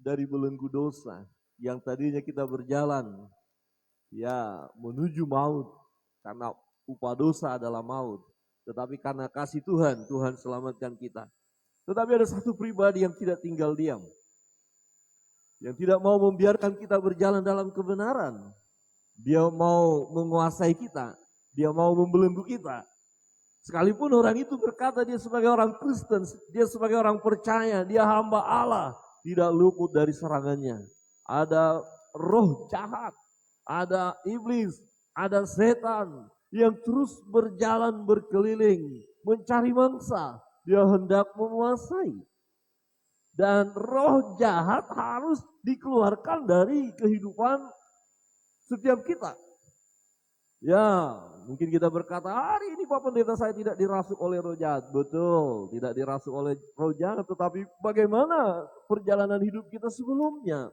dari belenggu dosa yang tadinya kita berjalan ya menuju maut karena upah dosa adalah maut. Tetapi karena kasih Tuhan, Tuhan selamatkan kita. Tetapi ada satu pribadi yang tidak tinggal diam. Yang tidak mau membiarkan kita berjalan dalam kebenaran. Dia mau menguasai kita. Dia mau membelenggu kita. Sekalipun orang itu berkata dia sebagai orang Kristen, dia sebagai orang percaya, dia hamba Allah, tidak luput dari serangannya. Ada roh jahat, ada iblis, ada setan yang terus berjalan berkeliling, mencari mangsa, dia hendak menguasai. Dan roh jahat harus dikeluarkan dari kehidupan setiap kita. Ya, mungkin kita berkata, hari ini Pak Pendeta saya tidak dirasuk oleh roh jahat. Betul, tidak dirasuk oleh roh jahat. Tetapi bagaimana perjalanan hidup kita sebelumnya?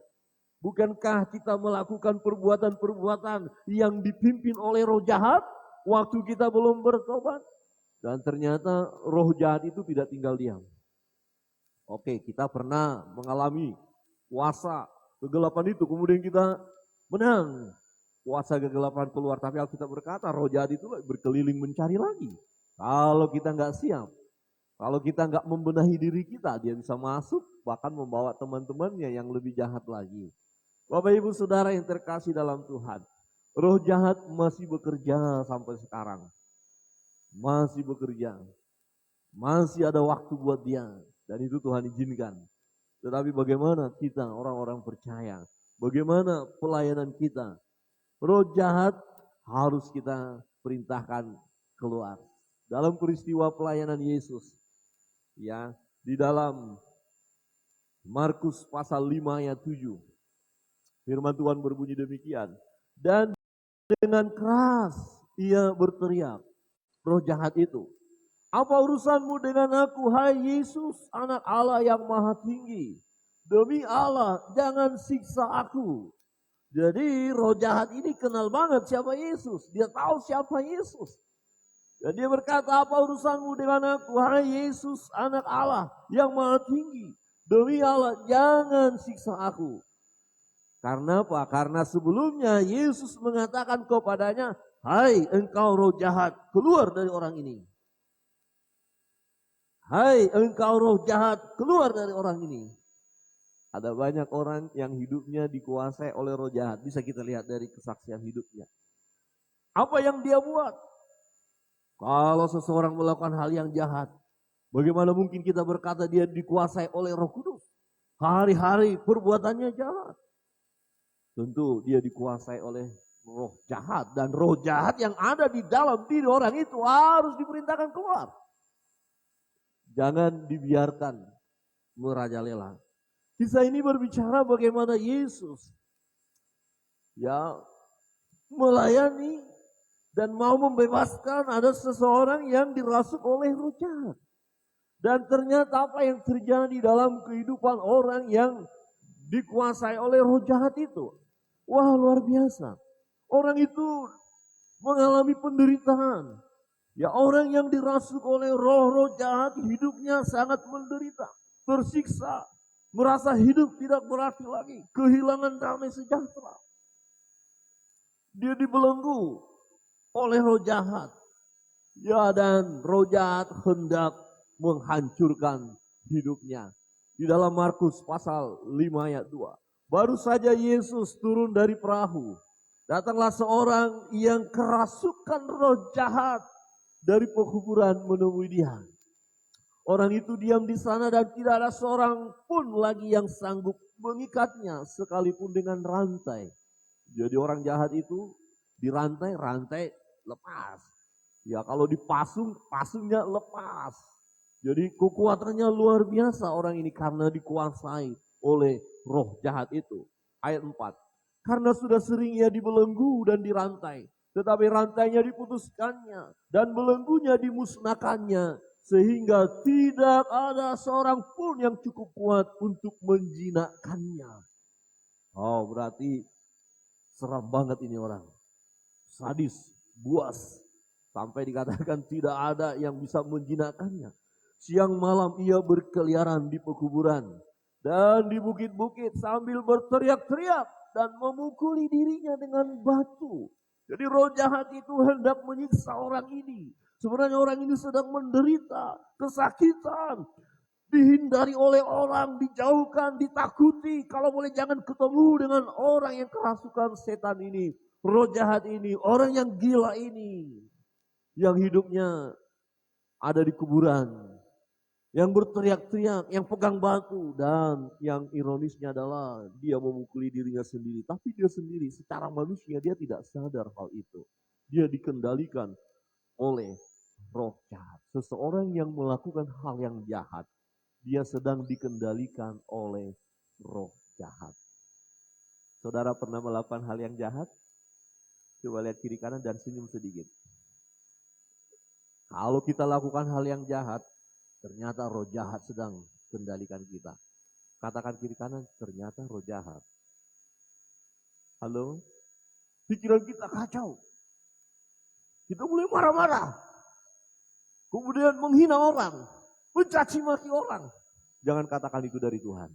Bukankah kita melakukan perbuatan-perbuatan yang dipimpin oleh roh jahat waktu kita belum bertobat? Dan ternyata roh jahat itu tidak tinggal diam. Oke, kita pernah mengalami kuasa kegelapan itu, kemudian kita menang. Kuasa kegelapan keluar, tapi Alkitab berkata roh jahat itu berkeliling mencari lagi. Kalau kita nggak siap, kalau kita nggak membenahi diri kita, dia bisa masuk bahkan membawa teman-temannya yang lebih jahat lagi. Bapak Ibu Saudara yang terkasih dalam Tuhan, roh jahat masih bekerja sampai sekarang. Masih bekerja. Masih ada waktu buat dia, dan itu Tuhan izinkan. Tetapi bagaimana kita orang-orang percaya? Bagaimana pelayanan kita? Roh jahat harus kita perintahkan keluar. Dalam peristiwa pelayanan Yesus, ya, di dalam Markus pasal 5 ayat 7, firman Tuhan berbunyi demikian. Dan dengan keras ia berteriak, roh jahat itu, apa urusanmu dengan aku, hai Yesus, anak Allah yang maha tinggi? Demi Allah, jangan siksa aku. Jadi roh jahat ini kenal banget siapa Yesus. Dia tahu siapa Yesus. Dan dia berkata, apa urusanmu dengan aku, hai Yesus, anak Allah yang maha tinggi? Demi Allah, jangan siksa aku. Karena apa? Karena sebelumnya Yesus mengatakan kepadanya, hai engkau roh jahat, keluar dari orang ini. Hai engkau roh jahat, keluar dari orang ini. Ada banyak orang yang hidupnya dikuasai oleh roh jahat. Bisa kita lihat dari kesaksian hidupnya. Apa yang dia buat? Kalau seseorang melakukan hal yang jahat, bagaimana mungkin kita berkata dia dikuasai oleh Roh Kudus? Hari-hari perbuatannya jahat. Tentu dia dikuasai oleh roh jahat. Dan roh jahat yang ada di dalam diri orang itu harus diperintahkan keluar. Jangan dibiarkan merajalela. Kisah ini berbicara bagaimana Yesus ya melayani dan mau membebaskan ada seseorang yang dirasuk oleh roh jahat. Dan ternyata apa yang terjadi dalam kehidupan orang yang dikuasai oleh roh jahat itu? Wah, luar biasa. Orang itu mengalami penderitaan. Ya, orang yang dirasuk oleh roh-roh jahat hidupnya sangat menderita, tersiksa. Merasa hidup tidak berarti lagi, kehilangan damai sejahtera. Dia dibelenggu oleh roh jahat. Ya, dan roh jahat hendak menghancurkan hidupnya. Di dalam Markus pasal 5 ayat 2. Baru saja Yesus turun dari perahu. Datanglah seorang yang kerasukan roh jahat dari pekuburan menemui dia. Orang itu diam di sana dan tidak ada seorang pun lagi yang sanggup mengikatnya sekalipun dengan rantai. Jadi orang jahat itu dirantai, rantai lepas. Ya kalau dipasung, pasungnya lepas. Jadi kekuatannya luar biasa orang ini karena dikuasai oleh roh jahat itu. Ayat 4. Karena sudah sering ia dibelenggu dan dirantai, tetapi rantainya diputuskannya dan belenggunya dimusnahkannya. Sehingga tidak ada seorang pun yang cukup kuat untuk menjinakkannya. Oh, berarti seram banget ini orang. Sadis, buas. Sampai dikatakan tidak ada yang bisa menjinakkannya. Siang malam ia berkeliaran di pekuburan. dan di bukit-bukit sambil berteriak-teriak dan memukuli dirinya dengan batu. Jadi roh jahat itu hendak menyiksa orang ini. Sebenarnya orang ini sedang menderita kesakitan, dihindari oleh orang, dijauhkan, ditakuti. Kalau boleh jangan ketemu dengan orang yang kerasukan setan ini, roh jahat ini, orang yang gila ini, yang hidupnya ada di kuburan, yang berteriak-teriak, yang pegang batu, dan yang ironisnya adalah dia memukuli dirinya sendiri. Tapi dia sendiri secara manusia dia tidak sadar hal itu. Dia dikendalikan oleh roh jahat. Seseorang yang melakukan hal yang jahat, dia sedang dikendalikan oleh roh jahat. Saudara pernah melakukan hal yang jahat? Coba lihat kiri kanan dan senyum sedikit. Kalau kita lakukan hal yang jahat, ternyata roh jahat sedang kendalikan kita. Katakan kiri kanan, ternyata roh jahat. Halo? Pikiran kita kacau. Kita mulai marah-marah. Kemudian menghina orang. Mencaci maki orang. Jangan katakan itu dari Tuhan.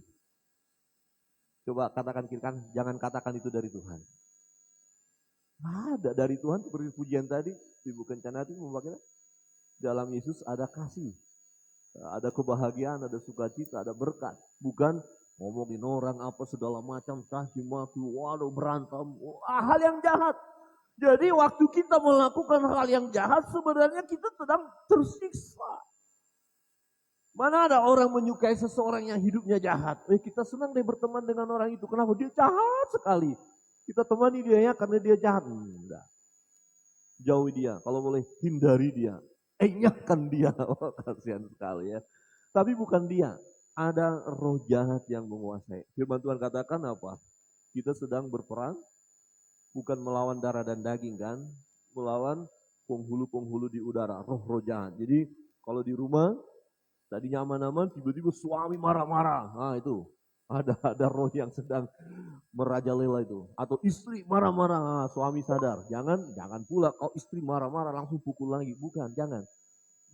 Coba katakan kiri kanan, jangan katakan itu dari Tuhan. Ada dari Tuhan seperti pujian tadi. Ibu Kencana itu membagikan. Dalam Yesus ada kasih. Ada kebahagiaan, ada sukacita, ada berkat. Bukan ngomongin orang apa segala macam, caci maki, waduh berantem, hal yang jahat. Jadi waktu kita melakukan hal yang jahat sebenarnya kita sedang tersiksa. Mana ada orang menyukai seseorang yang hidupnya jahat. Kita senang deh berteman dengan orang itu. Kenapa? Dia jahat sekali. Kita temani dia ya karena dia jahat. Enggak. Jauhi dia. Kalau boleh hindari dia. Ingatkan dia, oh, kasihan sekali ya. Tapi bukan dia, ada roh jahat yang menguasai. Firman Tuhan katakan apa? Kita sedang berperang, bukan melawan darah dan daging kan, melawan penghulu-penghulu di udara, roh-roh jahat. Jadi kalau di rumah, tadinya aman-aman, tiba-tiba suami marah-marah, nah itu. Ada roh yang sedang merajalela itu. Atau istri marah-marah, suami sadar. Jangan pula kalau istri marah-marah langsung pukul lagi. Bukan, jangan.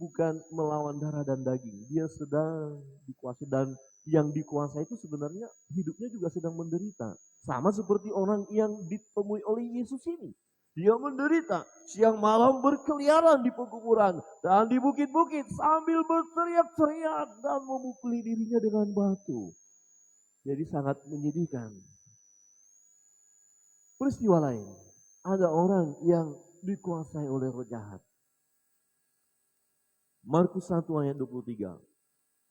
Bukan melawan darah dan daging. Dia sedang dikuasai dan yang dikuasai itu sebenarnya hidupnya juga sedang menderita. Sama seperti orang yang ditemui oleh Yesus ini. Dia menderita, siang malam berkeliaran di pekuburan dan di bukit-bukit sambil berteriak-teriak dan memukuli dirinya dengan batu. Jadi sangat menyedihkan. Peristiwa lain, ada orang yang dikuasai oleh roh jahat. Markus 1 ayat 23.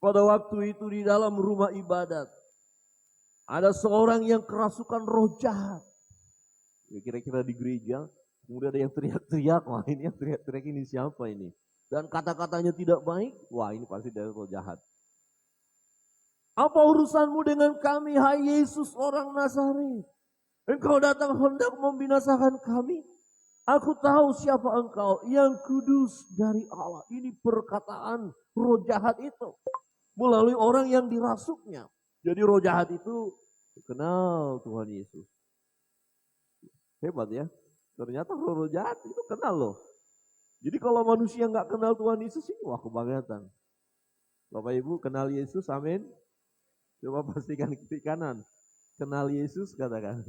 Pada waktu itu di dalam rumah ibadat, ada seorang yang kerasukan roh jahat. Ya, kira-kira di gereja, kemudian ada yang teriak-teriak, wah ini yang teriak-teriak ini siapa ini? Dan kata-katanya tidak baik, wah ini pasti dari roh jahat. Apa urusanmu dengan kami, hai Yesus orang Nazaret? Engkau datang hendak membinasakan kami. Aku tahu siapa engkau, yang kudus dari Allah. Ini perkataan roh jahat itu. Melalui orang yang dirasuknya. Jadi roh jahat itu kenal Tuhan Yesus. Hebat ya. Ternyata roh jahat itu kenal loh. Jadi kalau manusia nggak kenal Tuhan Yesus ini, wah kebangetan. Bapak Ibu kenal Yesus, amin. Coba pastikan kiri kanan. Kenal Yesus katakan.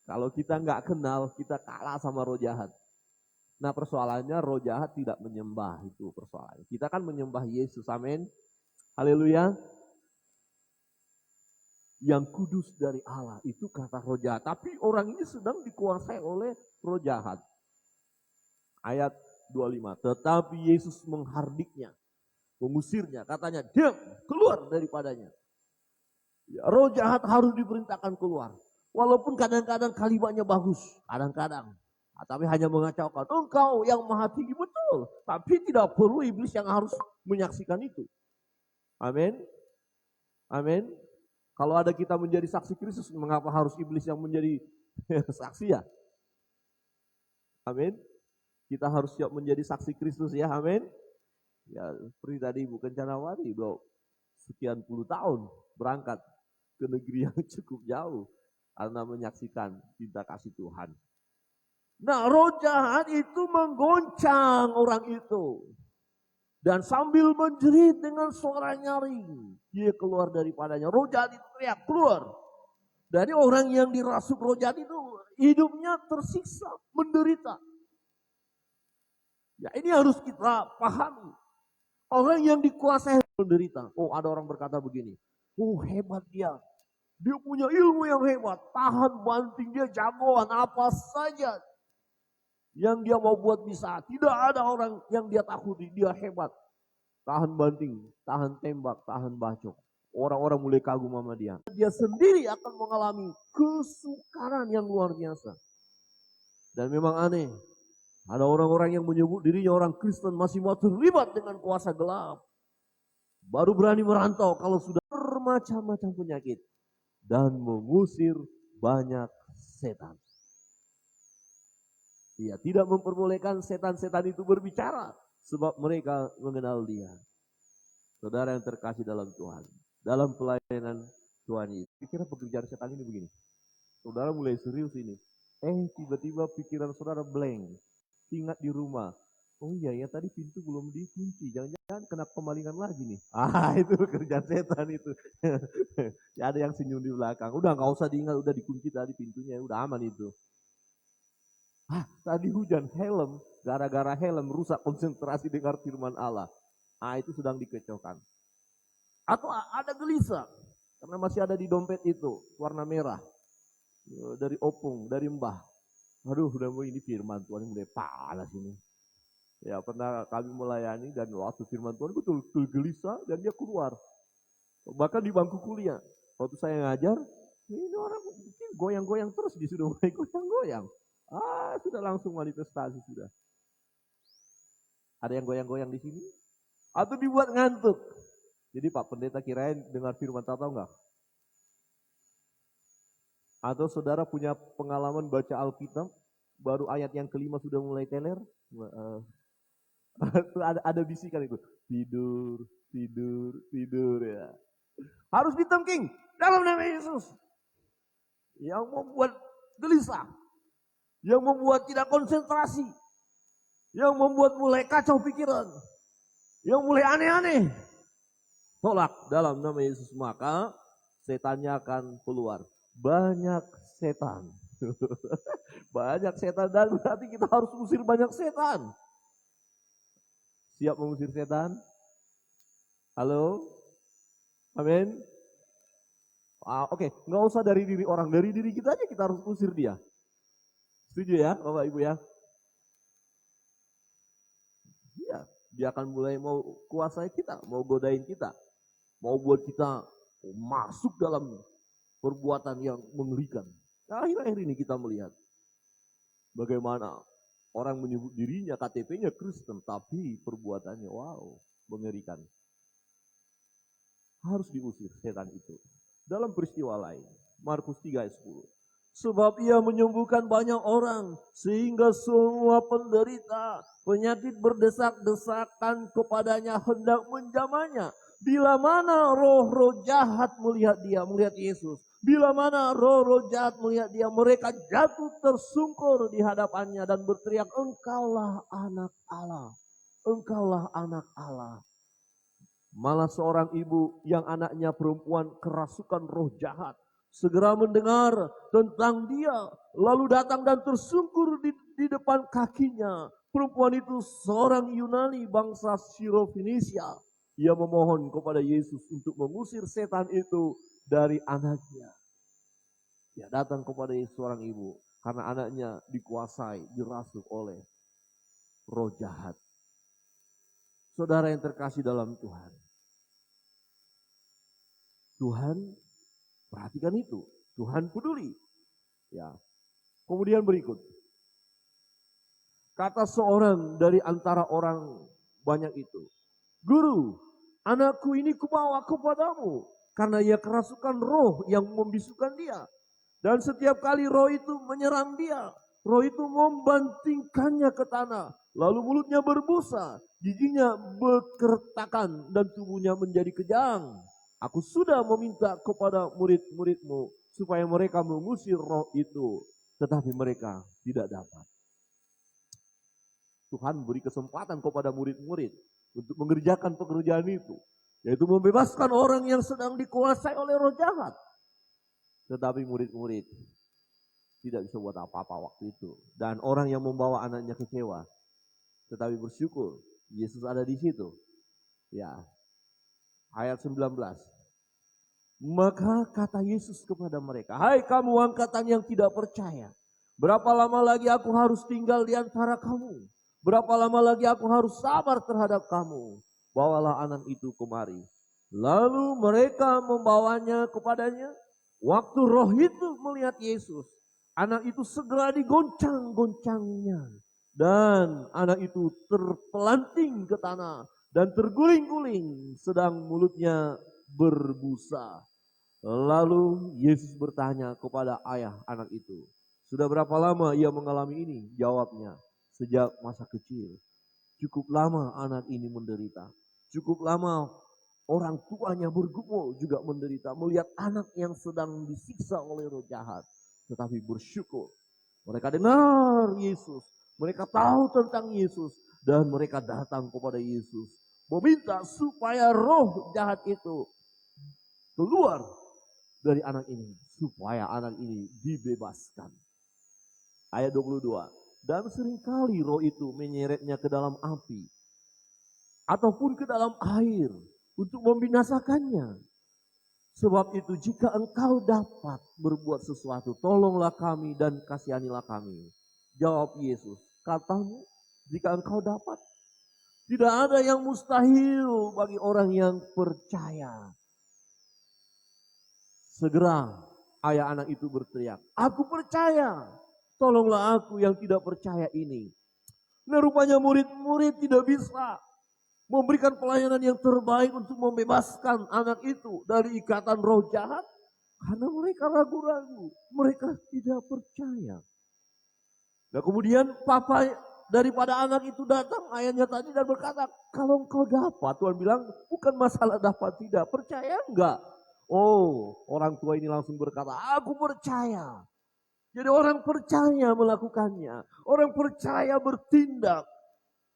Kalau kita nggak kenal, kita kalah sama roh jahat. Nah persoalannya roh jahat tidak menyembah, itu persoalannya. Kita kan menyembah Yesus, amin. Haleluya. Yang kudus dari Allah, itu kata roh jahat. Tapi orang ini sedang dikuasai oleh roh jahat. Ayat 25. Tetapi Yesus menghardiknya, mengusirnya, katanya, diam, keluar daripadanya. Ya, roh jahat harus diperintahkan keluar. Walaupun kadang-kadang kalimatnya bagus, kadang-kadang. Tapi hanya mengacaukan. Engkau yang maha tinggi, betul. Tapi tidak perlu iblis yang harus menyaksikan itu. Amin. Amin. Kalau ada kita menjadi saksi Kristus, mengapa harus iblis yang menjadi saksi ya? Amin. Kita harus siap menjadi saksi Kristus ya, amin. Ya, seperti tadi Ibu Kencanawati, sekian puluh tahun berangkat ke negeri yang cukup jauh karena menyaksikan cinta kasih Tuhan. Nah, roh jahat itu menggoncang orang itu. Dan sambil menjerit dengan suara nyaring, dia keluar daripadanya. Roh jahat itu teriak, keluar. Dari orang yang dirasuk roh jahat itu hidupnya tersiksa, menderita. Ya ini harus kita pahami. Orang yang dikuasai menderita. Oh ada orang berkata begini, oh hebat dia. Dia punya ilmu yang hebat, tahan banting, dia jagoan apa saja yang dia mau buat bisa. Tidak ada orang yang dia takuti, dia hebat. Tahan banting, tahan tembak, tahan bacok. Orang-orang mulai kagum sama dia. Dia sendiri akan mengalami kesukaran yang luar biasa. Dan memang aneh, ada orang-orang yang menyebut dirinya orang Kristen masih mau terlibat dengan kuasa gelap. Baru berani merantau kalau sudah bermacam-macam penyakit. Dan mengusir banyak setan. Ia tidak memperbolehkan setan-setan itu berbicara. Sebab mereka mengenal dia. Saudara yang terkasih dalam Tuhan. Dalam pelayanan Tuhan ini. Kira pekerjaan setan ini begini. Saudara mulai serius ini. Tiba-tiba pikiran saudara blank. Ingat di rumah. Oh iya ya tadi pintu belum dikunci. Jangan-jangan kena pemalingan lagi nih. Itu pekerjaan setan itu. Ya, ada yang senyum di belakang. Udah gak usah diingat. Udah dikunci tadi pintunya. Udah aman itu. Tadi hujan, helm, gara-gara helm rusak konsentrasi dengar firman Allah. Itu sedang dikecohkan. Atau ada gelisah, karena masih ada di dompet itu, warna merah. Dari opung, dari mbah. Aduh, udah mau ini firman Tuhan mulai panas ini. Ya pernah kami melayani dan waktu firman Tuhan betul-betul gelisah dan dia keluar. Bahkan di bangku kuliah, waktu saya ngajar, ini orang goyang-goyang terus, dia sudah mulai goyang-goyang. Sudah langsung manifestasi sudah. Ada yang goyang-goyang di sini? Atau dibuat ngantuk? Jadi Pak Pendeta kirain dengar firman tahu enggak? Atau saudara punya pengalaman baca Alkitab, baru ayat yang kelima sudah mulai teler? ada bisikan itu. Tidur, tidur, tidur ya. Harus ditengking dalam nama Yesus. Yang membuat gelisah. Yang membuat tidak konsentrasi. Yang membuat mulai kacau pikiran. Yang mulai aneh-aneh. Tolak dalam nama Yesus. Maka setannya akan keluar. Banyak setan. Banyak setan. Dan berarti kita harus usir banyak setan. Siap mengusir setan? Halo? Amin? Oke. Nggak usah dari diri orang. Dari diri kita aja kita harus usir dia. Setuju ya Bapak Ibu ya? Iya, dia akan mulai mau kuasai kita, mau godain kita. Mau buat kita masuk dalam perbuatan yang mengerikan. Nah, akhir-akhir ini kita melihat bagaimana orang menyebut dirinya KTP-nya Kristen, tapi perbuatannya wow, mengerikan. Harus diusir setan itu. Dalam peristiwa lain, Markus 3 ayat 10. Sebab ia menyembuhkan banyak orang, sehingga semua penderita penyakit berdesak-desakan kepadanya hendak menjamahnya. Bila mana roh-roh jahat melihat dia, melihat Yesus. Bila mana roh-roh jahat melihat dia, mereka jatuh tersungkur di hadapannya dan berteriak, Engkaulah anak Allah, Engkaulah anak Allah. Malah seorang ibu yang anaknya perempuan kerasukan roh jahat, segera mendengar tentang dia, lalu datang dan tersungkur di depan kakinya. Perempuan itu seorang Yunani bangsa Syro-Fenisia. Ia memohon kepada Yesus untuk mengusir setan itu dari anaknya. Dia datang kepada Yesus seorang ibu, karena anaknya dikuasai, dirasuk oleh roh jahat. Saudara yang terkasih dalam Tuhan. Tuhan perhatikan itu. Tuhan peduli. Ya. Kemudian berikut. Kata seorang dari antara orang banyak itu. Guru, anakku ini kubawa kepadamu. Karena ia kerasukan roh yang membisukan dia. Dan setiap kali roh itu menyerang dia. Roh itu membantingkannya ke tanah. Lalu mulutnya berbusa. Giginya berkertakan dan tubuhnya menjadi kejang. Aku sudah meminta kepada murid-muridmu supaya mereka mengusir roh itu. Tetapi mereka tidak dapat. Tuhan beri kesempatan kepada murid-murid. untuk mengerjakan pekerjaan itu. Yaitu membebaskan orang yang sedang dikuasai oleh roh jahat. Tetapi murid-murid tidak bisa buat apa-apa waktu itu. Dan orang yang membawa anaknya kecewa. Tetapi bersyukur Yesus ada di situ. Ya. Ayat 19. Maka kata Yesus kepada mereka, hai kamu angkatan yang tidak percaya. Berapa lama lagi aku harus tinggal di antara kamu? Berapa lama lagi aku harus sabar terhadap kamu? Bawalah anak itu kemari. Lalu mereka membawanya kepadanya. Waktu roh itu melihat Yesus, anak itu segera digoncang-goncangnya. Dan anak itu terpelanting ke tanah dan terguling-guling sedang mulutnya berbusa. Lalu Yesus bertanya kepada ayah anak itu, sudah berapa lama ia mengalami ini? Jawabnya, sejak masa kecil. Cukup lama anak ini menderita. Cukup lama orang tuanya bergumul juga menderita. Melihat anak yang sedang disiksa oleh roh jahat. Tetapi bersyukur. Mereka dengar Yesus. Mereka tahu tentang Yesus. Dan mereka datang kepada Yesus. Meminta supaya roh jahat itu keluar dari anak ini. Supaya anak ini dibebaskan. Ayat 22. Dan seringkali roh itu menyeretnya ke dalam api. Ataupun ke dalam air. Untuk membinasakannya. Sebab itu jika engkau dapat berbuat sesuatu, tolonglah kami dan kasihanilah kami. Jawab Yesus, katamu jika engkau dapat. Tidak ada yang mustahil bagi orang yang percaya. Segera ayah anak itu berteriak, aku percaya, tolonglah aku yang tidak percaya ini. Nah rupanya murid-murid tidak bisa memberikan pelayanan yang terbaik untuk membebaskan anak itu dari ikatan roh jahat. Karena mereka ragu-ragu, mereka tidak percaya. Nah kemudian papa daripada anak itu datang, ayahnya tadi dan berkata, kalau engkau dapat, Tuhan bilang bukan masalah dapat tidak, percaya enggak? Oh, orang tua ini langsung berkata, aku percaya. Jadi orang percaya melakukannya, orang percaya bertindak.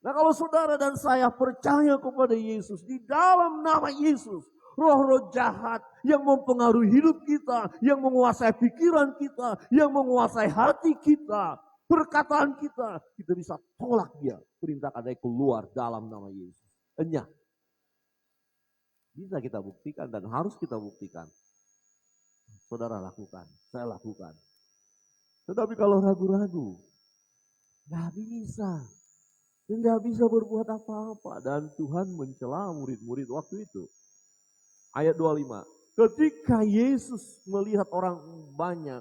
Nah kalau saudara dan saya percaya kepada Yesus, di dalam nama Yesus, roh-roh jahat yang mempengaruhi hidup kita, yang menguasai pikiran kita, yang menguasai hati kita, perkataan kita, kita bisa tolak dia. Perintahkan dia keluar dalam nama Yesus. Enyah. Bisa kita buktikan dan harus kita buktikan. Saudara lakukan, saya lakukan. Tetapi kalau ragu-ragu, gak bisa. Tidak bisa berbuat apa-apa. Dan Tuhan mencela murid-murid waktu itu. Ayat 25. Ketika Yesus melihat orang banyak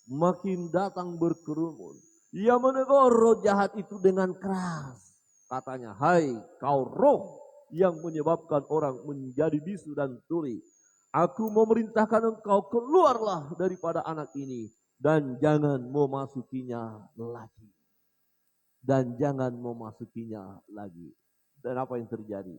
makin datang berkerumun. Ia menegur roh jahat itu dengan keras. Katanya, hai kau roh yang menyebabkan orang menjadi bisu dan tuli. Aku memerintahkan engkau keluarlah daripada anak ini. Dan jangan memasukinya lagi. Dan jangan memasukinya lagi. Dan apa yang terjadi?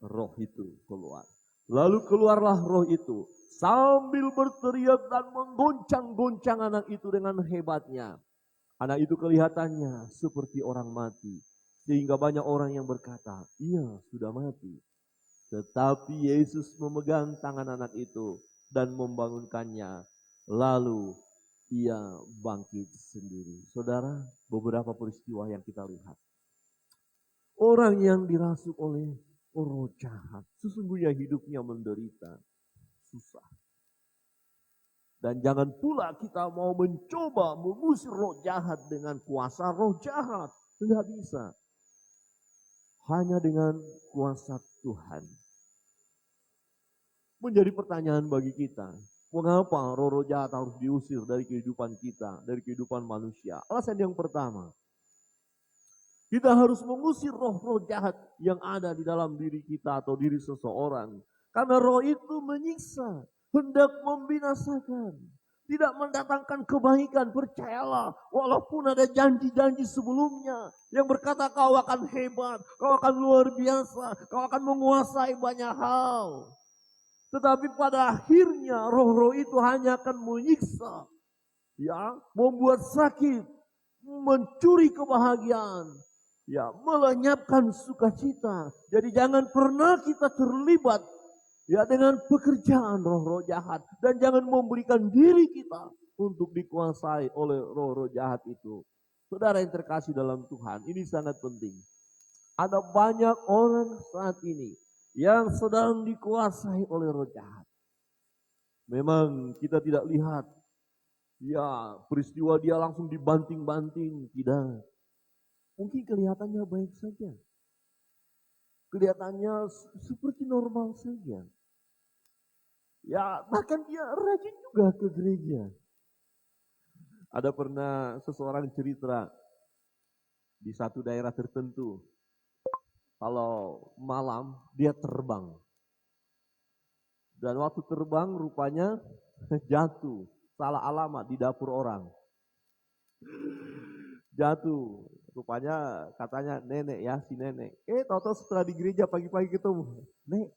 Roh itu keluar. Lalu keluarlah roh itu. Sambil berteriak dan menggoncang-goncang anak itu dengan hebatnya. Anak itu kelihatannya seperti orang mati. Sehingga banyak orang yang berkata, ia sudah mati. Tetapi Yesus memegang tangan anak itu dan membangunkannya. Lalu ia bangkit sendiri. Saudara, beberapa peristiwa yang kita lihat. Orang yang dirasuk oleh roh jahat, sesungguhnya hidupnya menderita, susah. Dan jangan pula kita mau mencoba mengusir roh jahat dengan kuasa roh jahat. Tidak bisa. Hanya dengan kuasa Tuhan. Menjadi pertanyaan bagi kita. Mengapa roh-roh jahat harus diusir dari kehidupan kita, dari kehidupan manusia? Alasan yang pertama, kita harus mengusir roh-roh jahat yang ada di dalam diri kita atau diri seseorang. Karena roh itu menyiksa, hendak membinasakan, tidak mendatangkan kebaikan. Percayalah, walaupun ada janji-janji sebelumnya yang berkata kau akan hebat, kau akan luar biasa, kau akan menguasai banyak hal. Tetapi pada akhirnya roh-roh itu hanya akan menyiksa, ya, membuat sakit, mencuri kebahagiaan, Ya, melenyapkan sukacita. Jadi jangan pernah kita terlibat ya dengan pekerjaan roh-roh jahat. Dan jangan memberikan diri kita untuk dikuasai oleh roh-roh jahat itu. Saudara yang terkasih dalam Tuhan, ini sangat penting. Ada banyak orang saat ini yang sedang dikuasai oleh roh jahat. Memang kita tidak lihat ya peristiwa dia langsung dibanting-banting, tidak. Mungkin kelihatannya baik saja. Kelihatannya seperti normal saja. Ya, bahkan dia rajin juga ke gereja. Ada pernah seseorang cerita di satu daerah tertentu. Kalau malam dia terbang. Dan waktu terbang rupanya jatuh. Salah alamat di dapur orang. Jatuh. Rupanya katanya nenek ya, si nenek. Tahu-tahu setelah di gereja pagi-pagi ketemu. Nek,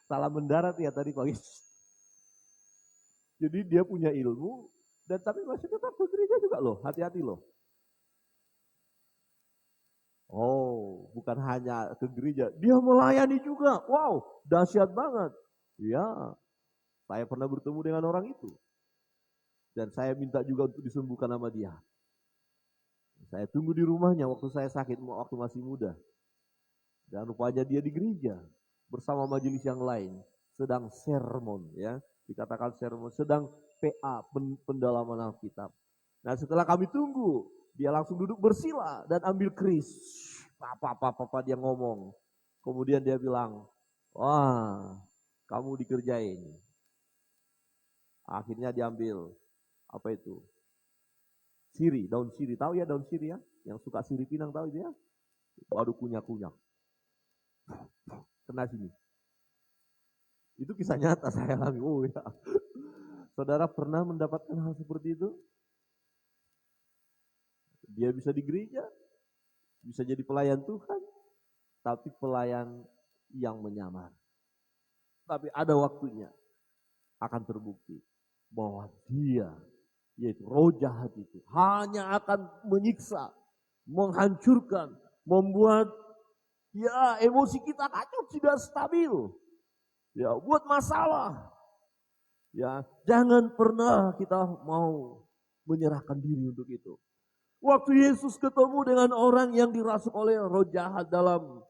salah mendarat ya tadi pagi. Jadi dia punya ilmu, dan tapi masih tetap ke gereja juga loh, hati-hati loh. Oh, bukan hanya ke gereja, dia melayani juga. Wow, dahsyat banget. Ya, saya pernah bertemu dengan orang itu. Dan saya minta juga untuk disembuhkan sama dia. Saya tunggu di rumahnya waktu saya sakit, waktu masih muda. Dan rupanya dia di gereja bersama majelis yang lain, sedang sermon ya, dikatakan sermon, sedang PA, pendalaman Alkitab. Nah setelah kami tunggu, dia langsung duduk bersila dan ambil keris. Papa dia ngomong. Kemudian dia bilang, wah kamu dikerjain. Akhirnya diambil, apa itu? Siri, daun siri. Tahu ya daun siri ya? Yang suka siri pinang tahu itu ya? Baru kunyah-kunyah. Kena sini. Itu kisah nyata saya alami. Oh ya. Saudara pernah mendapatkan hal seperti itu? Dia bisa di gereja, bisa jadi pelayan Tuhan, tapi pelayan yang menyamar. Tapi ada waktunya akan terbukti bahwa dia, yaitu roh jahat itu, hanya akan menyiksa, menghancurkan, membuat ya emosi kita kacau, tidak stabil. Ya, buat masalah. Ya, jangan pernah kita mau menyerahkan diri untuk itu. Waktu Yesus ketemu dengan orang yang dirasuk oleh roh jahat dalam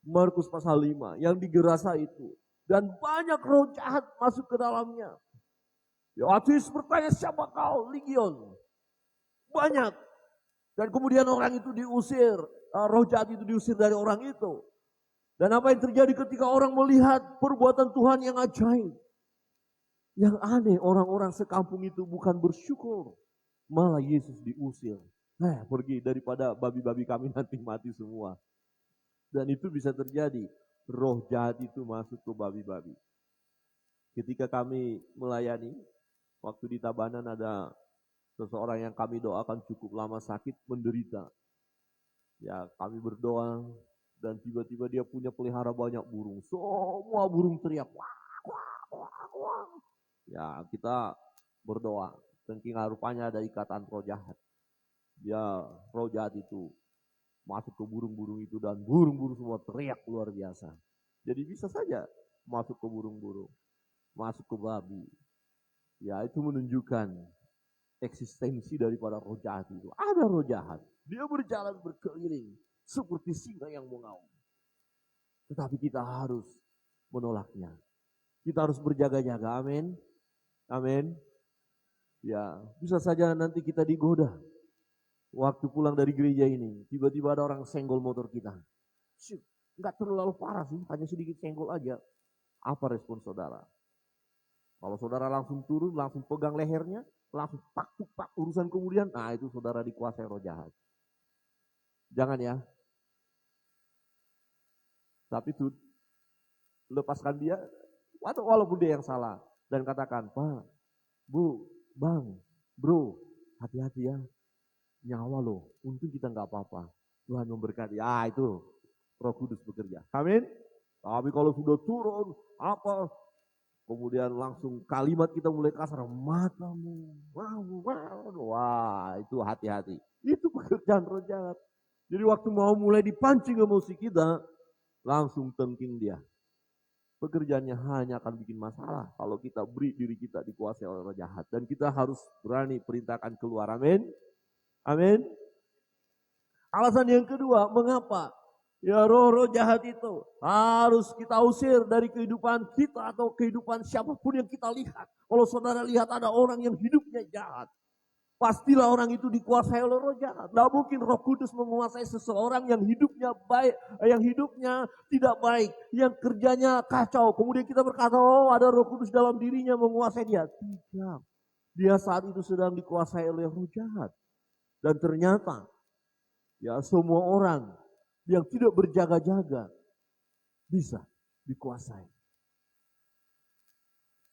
Markus pasal 5, yang digerasa itu. Dan banyak roh jahat masuk ke dalamnya. Ya, waktu Yesus bertanya, siapa kau? Legion. Banyak. Dan kemudian orang itu diusir, roh jahat itu diusir dari orang itu. Dan apa yang terjadi ketika orang melihat perbuatan Tuhan yang ajaib? Yang aneh, orang-orang sekampung itu bukan bersyukur, malah Yesus diusir. Pergi daripada babi-babi kami nanti mati semua. Dan itu bisa terjadi, roh jahat itu masuk ke babi-babi. Ketika kami melayani, waktu di Tabanan ada seseorang yang kami doakan cukup lama sakit, menderita. Ya, kami berdoa dan tiba-tiba dia punya pelihara banyak burung. Semua burung teriak, wah, wah, wah, wah. Ya, kita berdoa. Saking rupanya ada ikatan roh jahat. Ya, roh jahat itu masuk ke burung-burung itu dan burung-burung semua teriak luar biasa. Jadi bisa saja masuk ke burung-burung, masuk ke babi. Ya, itu menunjukkan eksistensi daripada roh jahat itu. Ada roh jahat, dia berjalan berkeliling seperti singa yang mengaum. Tetapi kita harus menolaknya. Kita harus berjaga-jaga, amin. Amin. Ya, bisa saja nanti kita digoda. Waktu pulang dari gereja ini, tiba-tiba ada orang senggol motor kita. Enggak terlalu parah sih, hanya sedikit senggol aja. Apa respon saudara? Kalau saudara langsung turun, langsung pegang lehernya, langsung pak urusan kemudian, nah itu saudara dikuasai roh jahat. Jangan ya. Tapi itu lepaskan dia, walaupun dia yang salah. Dan katakan, Pak, Bu, Bang, Bro, hati-hati ya. Nyawa loh, untung kita nggak apa-apa. Tuhan memberkati. Ya itu Roh Kudus bekerja. Amin. Tapi kalau sudah turun apa, kemudian langsung kalimat kita mulai kasar, matamu, wah, itu hati-hati. Itu pekerjaan roh jahat. Jadi waktu mau mulai dipancing emosi kita, langsung tengking dia. Pekerjaannya hanya akan bikin masalah kalau kita beri diri kita dikuasai oleh roh jahat. Dan kita harus berani perintahkan keluar. Amin. Amin. Alasan yang kedua, mengapa? Ya roh-roh jahat itu harus kita usir dari kehidupan kita atau kehidupan siapapun yang kita lihat. Kalau saudara lihat ada orang yang hidupnya jahat, pastilah orang itu dikuasai oleh roh jahat. Tidak mungkin Roh Kudus menguasai seseorang yang hidupnya baik, yang hidupnya tidak baik, yang kerjanya kacau. Kemudian kita berkata, oh ada Roh Kudus dalam dirinya menguasai dia. Tidak. Dia saat itu sedang dikuasai oleh roh jahat. Dan ternyata ya semua orang yang tidak berjaga-jaga bisa dikuasai.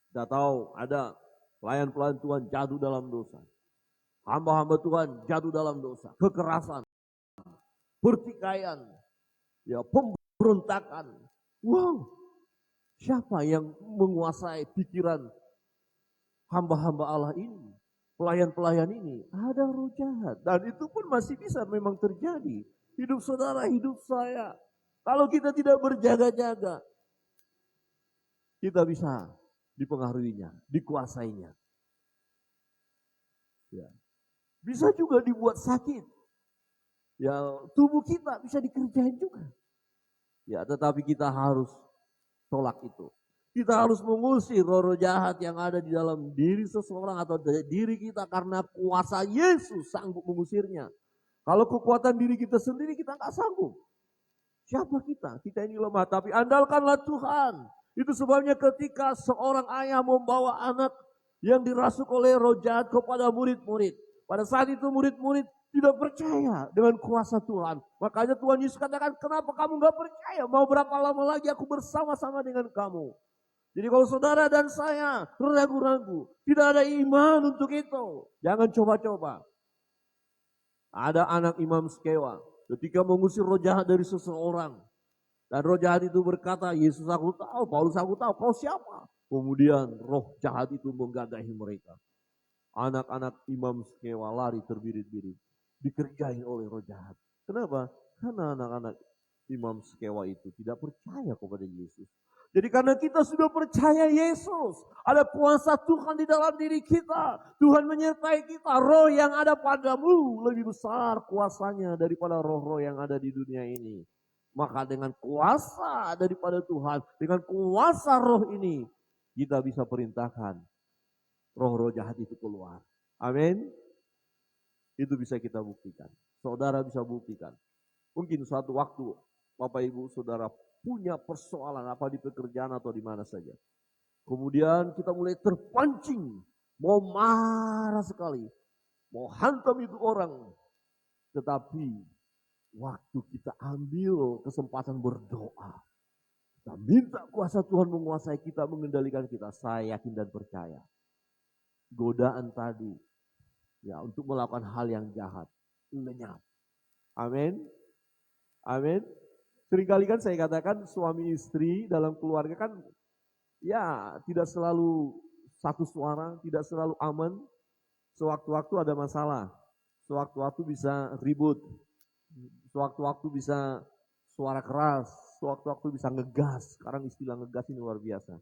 Tidak tahu ada pelayan-pelayan Tuhan jatuh dalam dosa. Hamba-hamba Tuhan jatuh dalam dosa. Kekerasan, pertikaian, ya pemberontakan. Wow, siapa yang menguasai pikiran hamba-hamba Allah ini? Pelayan-pelayan ini ada roh jahat. Dan itu pun masih bisa memang terjadi. Hidup saudara, hidup saya. Kalau kita tidak berjaga-jaga, kita bisa dipengaruhinya, dikuasainya. Ya. Bisa juga dibuat sakit. Ya, tubuh kita bisa dikerjain juga. Ya, tetapi kita harus tolak itu. Kita harus mengusir roh-roh jahat yang ada di dalam diri seseorang atau diri kita karena kuasa Yesus sanggup mengusirnya. Kalau kekuatan diri kita sendiri kita nggak sanggup. Siapa kita? Kita ini lemah, tapi andalkanlah Tuhan. Itu sebabnya ketika seorang ayah membawa anak yang dirasuk oleh roh jahat kepada murid-murid. Pada saat itu murid-murid tidak percaya dengan kuasa Tuhan. Makanya Tuhan Yesus katakan, kenapa kamu gak percaya? Mau berapa lama lagi aku bersama-sama dengan kamu? Jadi kalau saudara dan saya ragu-ragu, tidak ada iman untuk itu. Jangan coba-coba. Ada anak Imam Skewa, ketika mengusir roh jahat dari seseorang. Dan roh jahat itu berkata, Yesus aku tahu, Paulus aku tahu, kau siapa? Kemudian roh jahat itu menggadahi mereka. Anak-anak Imam Skewa lari terbirit-birit. Dikerjain oleh roh jahat. Kenapa? Karena anak-anak Imam Skewa itu tidak percaya kepada Yesus. Jadi karena kita sudah percaya Yesus, ada kuasa Tuhan di dalam diri kita. Tuhan menyertai kita, roh yang ada padamu lebih besar kuasanya daripada roh-roh yang ada di dunia ini. Maka dengan kuasa daripada Tuhan, dengan kuasa roh ini, kita bisa perintahkan roh-roh jahat itu keluar. Amin. Itu bisa kita buktikan. Saudara bisa buktikan. Mungkin suatu waktu Bapak Ibu Saudara punya persoalan apa di pekerjaan atau di mana saja. Kemudian kita mulai terpancing, mau marah sekali, mau hantam itu orang. Tetapi waktu kita ambil kesempatan berdoa, kita minta kuasa Tuhan menguasai kita, mengendalikan kita, saya yakin dan percaya. Godaan tadi, ya untuk melakukan hal yang jahat, lenyap. Amin. Amin. Seringkali kan saya katakan suami istri dalam keluarga kan ya tidak selalu satu suara, tidak selalu aman. Sewaktu-waktu ada masalah, sewaktu-waktu bisa ribut, sewaktu-waktu bisa suara keras, sewaktu-waktu bisa ngegas. Sekarang istilah ngegas ini luar biasa.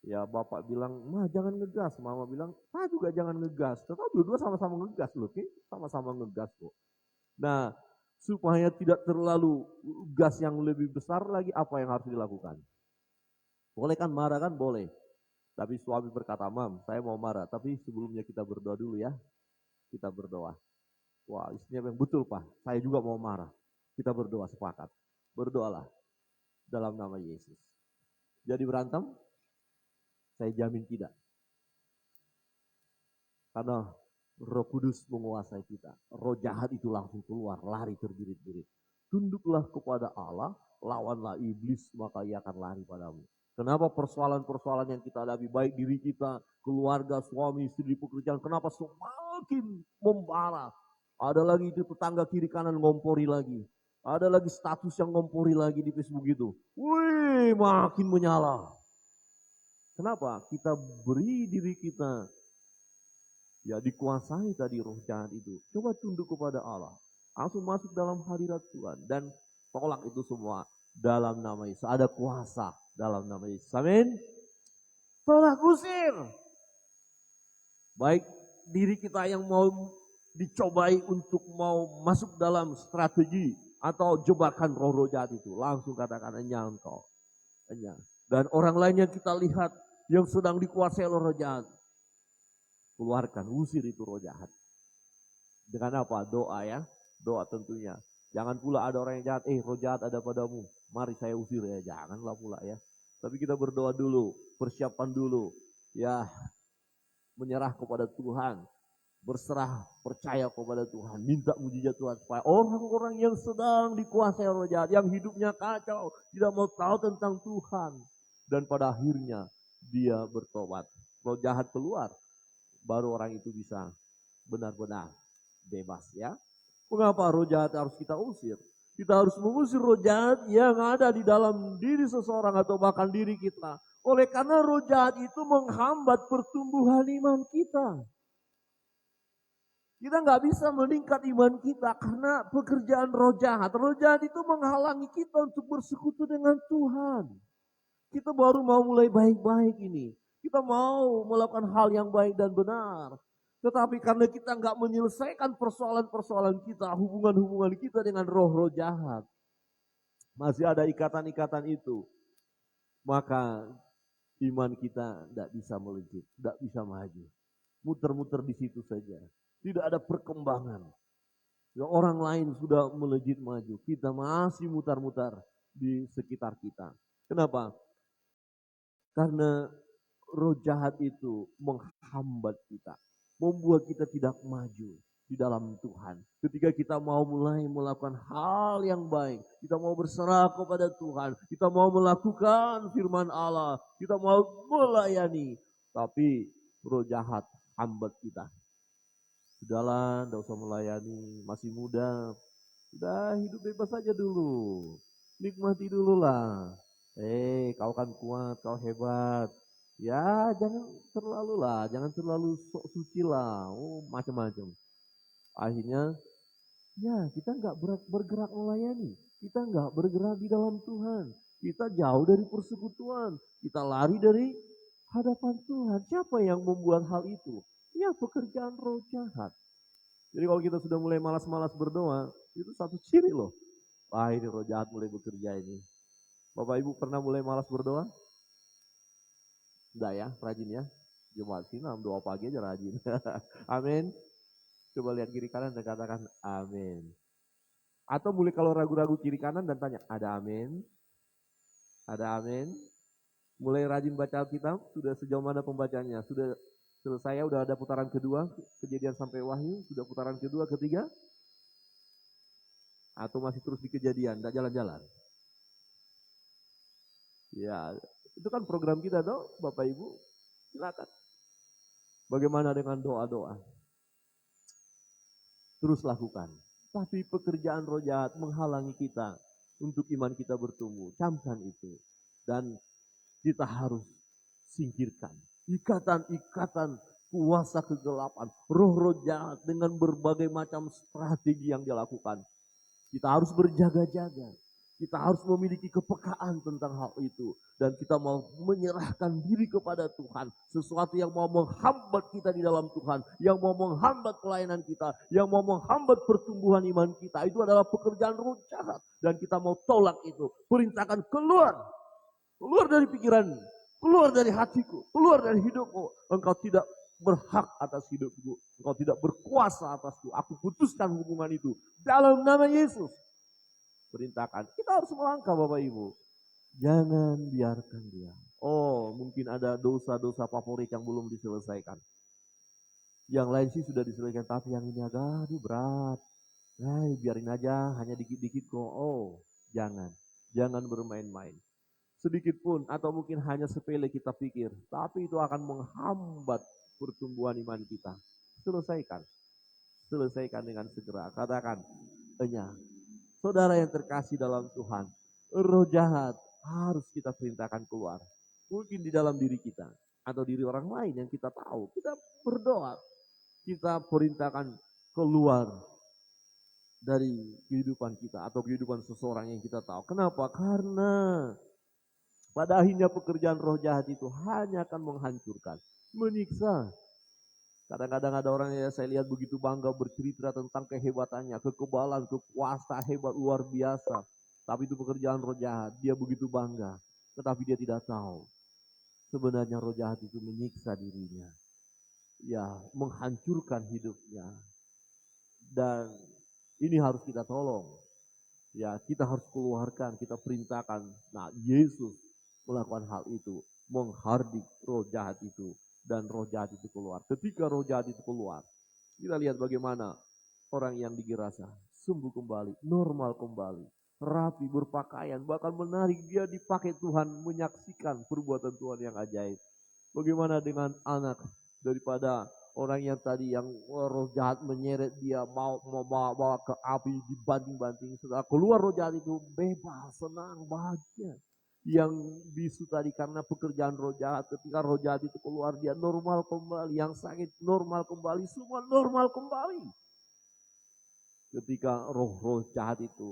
Ya bapak bilang, mah jangan ngegas. Mama bilang, juga jangan ngegas. Tetapi dua-dua sama-sama ngegas loh, sama-sama ngegas kok. Nah, supaya tidak terlalu gas yang lebih besar lagi, apa yang harus dilakukan? Boleh kan marah kan? Boleh. Tapi suami berkata, Mam, saya mau marah. Tapi sebelumnya kita berdoa dulu ya. Kita berdoa. Wah, istrinya yang betul Pak, saya juga mau marah. Kita berdoa sepakat. Berdoalah dalam nama Yesus. Jadi berantem? Saya jamin tidak. Karena Roh Kudus menguasai kita. Roh jahat itu langsung keluar, lari terbirit-birit. Tunduklah kepada Allah, lawanlah iblis, maka ia akan lari padamu. Kenapa persoalan-persoalan yang kita hadapi, baik diri kita, keluarga, suami, istri, pekerjaan, kenapa semakin membara? Ada lagi itu tetangga kiri kanan ngompori lagi. Ada lagi status yang ngompori lagi di Facebook itu. Wih, makin menyala. Kenapa? Kita beri diri kita ya dikuasai tadi roh jahat itu. Coba tunduk kepada Allah. Langsung masuk dalam hadirat Tuhan dan tolak itu semua dalam nama Yesus. Ada kuasa dalam nama Yesus. Amin. Tolak, usir. Baik diri kita yang mau dicobai untuk mau masuk dalam strategi atau jebakan roh jahat itu, langsung katakan enyah engkau. Enyah. Dan orang lain yang kita lihat yang sedang dikuasai oleh roh jahat, keluarkan, usir itu roh jahat. Dengan apa? Doa ya. Doa tentunya. Jangan pula ada orang yang jahat, roh jahat ada padamu, mari saya usir ya. Janganlah pula ya. Tapi kita berdoa dulu, persiapan dulu. Ya, menyerah kepada Tuhan. Berserah, percaya kepada Tuhan. Minta mujizat Tuhan. Supaya orang-orang yang sedang dikuasai roh jahat, yang hidupnya kacau, tidak mau tahu tentang Tuhan. Dan pada akhirnya dia bertobat. Roh jahat keluar, baru orang itu bisa benar-benar bebas ya. Mengapa roh jahat harus kita usir? Kita harus mengusir roh jahat yang ada di dalam diri seseorang atau bahkan diri kita. Oleh karena roh jahat itu menghambat pertumbuhan iman kita. Kita nggak bisa meningkat iman kita karena pekerjaan roh jahat. Roh jahat itu menghalangi kita untuk bersekutu dengan Tuhan. Kita baru mau mulai baik-baik ini. Kita mau melakukan hal yang baik dan benar. Tetapi karena kita nggak menyelesaikan persoalan-persoalan kita, hubungan-hubungan kita dengan roh-roh jahat, masih ada ikatan-ikatan itu, maka iman kita tidak bisa melejit, tidak bisa maju. Muter-muter di situ saja. Tidak ada perkembangan. Ya, orang lain sudah melejit maju, kita masih mutar-mutar di sekitar kita. Kenapa? Karena roh jahat itu menghambat kita, membuat kita tidak maju di dalam Tuhan. Ketika kita mau mulai melakukan hal yang baik, kita mau berserah kepada Tuhan, kita mau melakukan firman Allah, kita mau melayani, tapi roh jahat hambat kita. Sudahlah, tidak usah melayani, masih muda, sudah hidup bebas saja dulu, nikmati dulu lah. Kau kan kuat, kau hebat. Ya, jangan terlalu lah, jangan terlalu sok suci lah, macam-macam. Akhirnya, ya kita nggak bergerak melayani, kita nggak bergerak di dalam Tuhan, kita jauh dari persekutuan, kita lari dari hadapan Tuhan. Siapa yang membuat hal itu? Ya, pekerjaan roh jahat. Jadi kalau kita sudah mulai malas-malas berdoa, itu satu ciri loh. Wah, ini roh jahat mulai bekerja ini. Bapak Ibu pernah mulai malas berdoa? Enggak ya, rajin ya. Jemaat sini doa pagi aja rajin. Amin. Coba lihat kiri kanan dan katakan amin. Atau mulai kalau ragu-ragu kiri kanan dan tanya, ada amin? Ada amin? Mulai rajin baca Alkitab, sudah sejauh mana pembacanya? Sudah selesai, udah ada putaran kedua, Kejadian sampai Wahyu, sudah putaran kedua, ketiga? Atau masih terus di Kejadian, enggak jalan-jalan? Ya, itu kan program kita toh, Bapak Ibu. Silakan. Bagaimana dengan doa-doa? Terus lakukan. Tapi pekerjaan roh jahat menghalangi kita untuk iman kita bertumbuh. Camkan itu. Dan kita harus singkirkan ikatan-ikatan kuasa kegelapan, roh-roh jahat dengan berbagai macam strategi yang dilakukan. Kita harus berjaga-jaga. Kita harus memiliki kepekaan tentang hal itu. Dan kita mau menyerahkan diri kepada Tuhan. Sesuatu yang mau menghambat kita di dalam Tuhan. Yang mau menghambat pelayanan kita. Yang mau menghambat pertumbuhan iman kita. Itu adalah pekerjaan roh jahat. Dan kita mau tolak itu. Perintahkan keluar. Keluar dari pikiran. Keluar dari hatiku. Keluar dari hidupku. Engkau tidak berhak atas hidupku. Engkau tidak berkuasa atasku. Aku putuskan hubungan itu. Dalam nama Yesus. Perintahkan. Kita harus melangkah Bapak Ibu. Jangan biarkan dia. Mungkin ada dosa-dosa favorit yang belum diselesaikan. Yang lain sih sudah diselesaikan, tapi yang ini agak berat. Biarin aja, hanya dikit-dikit kok. Jangan. Jangan bermain-main. Sedikit pun atau mungkin hanya sepele kita pikir. Tapi itu akan menghambat pertumbuhan iman kita. Selesaikan. Selesaikan dengan segera. Katakan, enyah. Saudara yang terkasih dalam Tuhan, roh jahat harus kita perintahkan keluar. Mungkin di dalam diri kita atau diri orang lain yang kita tahu. Kita berdoa, kita perintahkan keluar. dari kehidupan kita atau kehidupan seseorang yang kita tahu. Kenapa? Karena pada akhirnya pekerjaan roh jahat itu hanya akan menghancurkan, menyiksa. Kadang-kadang ada orang yang saya lihat begitu bangga bercerita tentang kehebatannya, kekebalan, kekuasaan hebat luar biasa. Tapi itu pekerjaan roh jahat, dia begitu bangga. Tetapi dia tidak tahu, sebenarnya roh jahat itu menyiksa dirinya. Ya, menghancurkan hidupnya. Dan ini harus kita tolong. Ya, kita harus keluarkan, kita perintahkan. Nah, Yesus melakukan hal itu, menghardik roh jahat itu. Dan roh jahat itu keluar. Ketika roh jahat itu keluar, kita lihat bagaimana orang yang digirasa sembuh kembali, normal kembali, rapi, berpakaian, bahkan menarik dia dipakai Tuhan menyaksikan perbuatan Tuhan yang ajaib. Bagaimana dengan anak daripada orang yang tadi yang roh jahat menyeret dia mau bawa ke api dibanting-banting, setelah keluar roh jahat itu bebas, senang, bahagia. Yang bisu tadi karena pekerjaan roh jahat, ketika roh jahat itu keluar dia normal kembali, yang sakit normal kembali, semua normal kembali. Ketika roh-roh jahat itu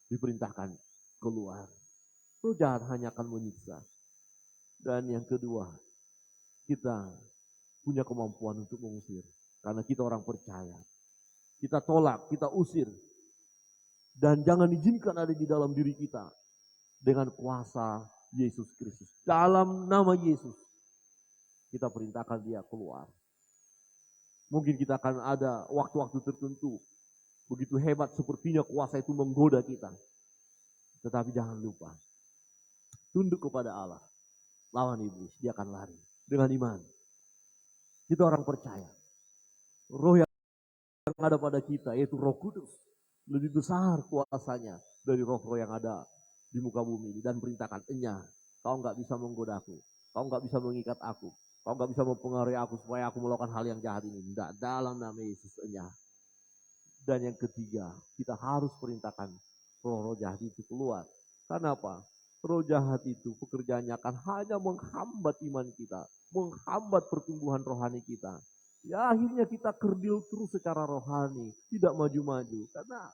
diperintahkan keluar, roh jahat hanya akan menyiksa. Dan yang kedua, kita punya kemampuan untuk mengusir, karena kita orang percaya. Kita tolak, kita usir, dan jangan izinkan ada di dalam diri kita. Dengan kuasa Yesus Kristus. Dalam nama Yesus, kita perintahkan dia keluar. Mungkin kita akan ada waktu-waktu tertentu, begitu hebat sepertinya kuasa itu menggoda kita. Tetapi jangan lupa, tunduk kepada Allah. Lawan iblis, dia akan lari. Dengan iman. Kita orang percaya. Roh yang ada pada kita, yaitu Roh Kudus, lebih besar kuasanya dari roh-roh yang ada di muka bumi ini. Dan perintahkan, kau nggak bisa menggodaku, kau nggak bisa mengikat aku, kau nggak bisa mempengaruhi aku supaya aku melakukan hal yang jahat ini. Tidak, dalam nama Yesus, Dan yang ketiga, kita harus perintahkan roh-roh jahat itu keluar. Kenapa? Roh jahat itu pekerjaannya akan hanya menghambat iman kita, menghambat pertumbuhan rohani kita. Ya akhirnya kita kerdil terus secara rohani, tidak maju-maju karena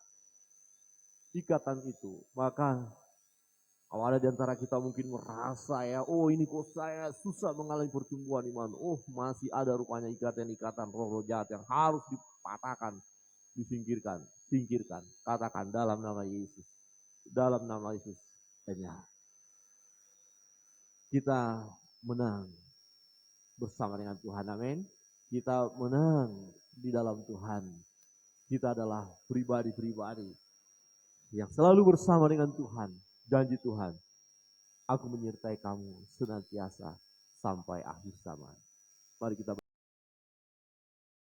ikatan itu. Maka kalau ada di antara kita mungkin merasa ya, oh ini kok saya susah mengalami pertumbuhan iman. Oh masih ada rupanya ikatan-ikatan roh-roh jahat yang harus dipatahkan, disingkirkan, singkirkan. Katakan dalam nama Yesus. Dalam nama Yesus. Kita menang bersama dengan Tuhan, amin. Kita menang di dalam Tuhan. Kita adalah pribadi-pribadi yang selalu bersama dengan Tuhan. Janji Tuhan, aku menyertai kamu senantiasa sampai akhir zaman. Mari kita